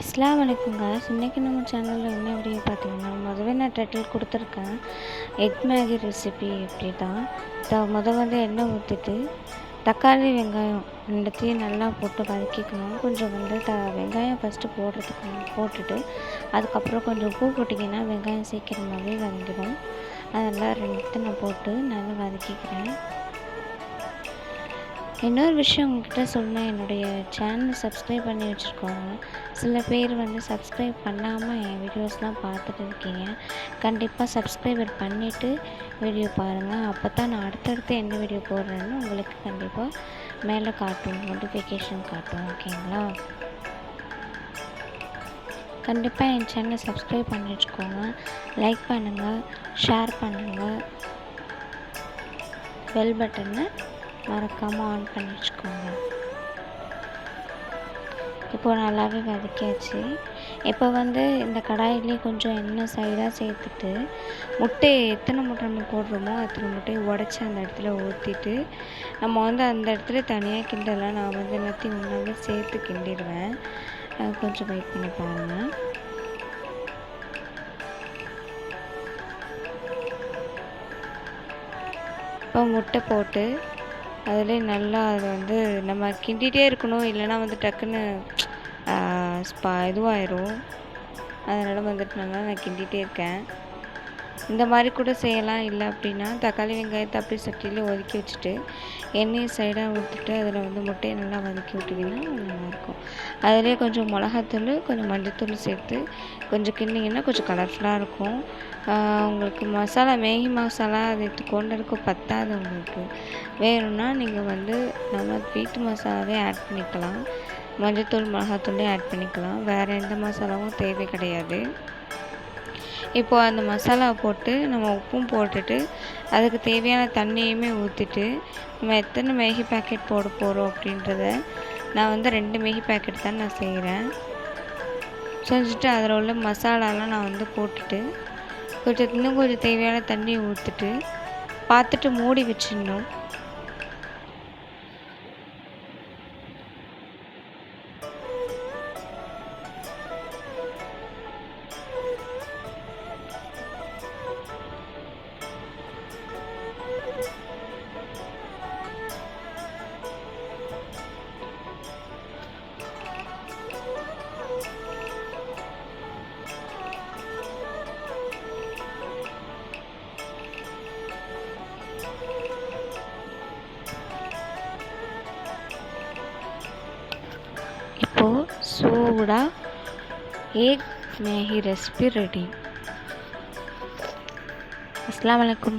அஸ்ஸலாமு அலைக்குங்க. இன்றைக்கி நம்ம சேனலில் என்ன வீடியோ பார்த்தீங்கன்னா, முதவே நான் டைட்டில் கொடுத்துருக்கேன், எக் மேகி ரெசிபி இப்படி தான். வந்து எண்ணெய் ஊற்றிட்டு தக்காளி வெங்காயம் ரெண்டுத்தையும் நல்லா போட்டு வதக்கிக்கணும். கொஞ்சம் வந்து வெங்காயம் ஃபஸ்ட்டு போட்டுட்டு அதுக்கப்புறம் கொஞ்சம் உப்பு போட்டிங்கன்னா வெங்காயம் சீக்கிரமாகவே வதங்கிடும். அதெல்லாம் ரெண்டுத்தையும் நான் போட்டு நல்லா வதக்கிக்கிறேன். இன்னொரு விஷயம் உங்கள்கிட்ட சொன்னேன், என்னுடைய சேனலை சப்ஸ்கிரைப் பண்ணி வச்சுருக்கோங்க. சில பேர் வந்து சப்ஸ்கிரைப் பண்ணாமல் என் வீடியோஸ்லாம் பார்த்துட்டு இருக்கீங்க. கண்டிப்பாக சப்ஸ்கிரைபர் பண்ணிவிட்டு வீடியோ பாருங்கள். அப்போ தான் நான் அடுத்தடுத்து என்ன வீடியோ போடுறேன்னு உங்களுக்கு கண்டிப்பாக மேலே காட்டும், நோட்டிஃபிகேஷன் காட்டும். ஓகேங்களா? கண்டிப்பாக என் சேனலை சப்ஸ்கிரைப் பண்ணி வச்சுக்கோங்க. லைக் பண்ணுங்கள், ஷேர் பண்ணுங்கள், பெல் பட்டனை மறக்காமல் ஆன் பண்ணி வச்சுக்கோங்க. இப்போது நல்லாவே வதக்கியாச்சு. இப்போ வந்து இந்த கடாயிலே கொஞ்சம் எண்ணெய் சைடாக சேர்த்துட்டு எத்தனை முட்டை நம்ம போடுறோமோ அத்தனை முட்டையை உடச்சி அந்த இடத்துல ஊற்றிட்டு நம்ம வந்து அந்த இடத்துல தனியாக கிண்டலாம். நான் வந்து எல்லாத்தையும் ஒன்றாவே சேர்த்து கிண்டிடுவேன். கொஞ்சம் வெயிட் பண்ணி பாருங்கள். இப்போ முட்டை போட்டு அதில் நல்லா அது வந்து நம்ம கிண்டிகிட்டே இருக்கணும், இல்லைன்னா வந்து டக்குன்னு இதுவாயிரும். அதனால் வந்துட்டு நல்லா நான் கிண்டிகிட்டே இருக்கேன். இந்த மாதிரி கூட செய்யலாம். இல்லை அப்படின்னா தக்காளி வெங்காயத்தை அப்படியே சட்டியில் ஒதுக்கி வச்சுட்டு எண்ணெயை சைடாக ஊற்றிட்டு அதில் வந்து முட்டையை நல்லா வதக்கி விட்டிங்கன்னா நல்லாயிருக்கும். அதிலே கொஞ்சம் மிளகாத்தூள், கொஞ்சம் மஞ்சள்தூள் சேர்த்து கொஞ்சம் கிண்டிங்கன்னா கொஞ்சம் கலர்ஃபுல்லாக இருக்கும். உங்களுக்கு மேகி மசாலா அது கொண்டு இருக்க பத்தாது. உங்களுக்கு வேணும்னா நீங்கள் வந்து நம்ம வீட்டு மசாலாவே ஆட் பண்ணிக்கலாம். மஞ்சள்தூள், மிளகாத்தூளே ஆட் பண்ணிக்கலாம். வேறு எந்த மசாலாவும் தேவை கிடையாது. இப்போது அந்த மசாலாவை போட்டு நம்ம உப்பும் போட்டுட்டு அதுக்கு தேவையான தண்ணியுமே ஊற்றிட்டு நம்ம எத்தனை மேகி பேக்கெட் போட போகிறோம் அப்படின்றத நான் வந்து 2 மேகி பேக்கெட் தான் நான் செய்கிறேன். செஞ்சுட்டு அதில் உள்ள மசாலாலாம் நான் வந்து போட்டுட்டு இன்னும் கொஞ்சம் தேவையான தண்ணி ஊற்றிட்டு பார்த்துட்டு மூடி வச்சிடணும். இப்போது சூடாக எக் மேகி ரெசிபி ரெடி. அஸ்ஸலாமு அலைக்கும்.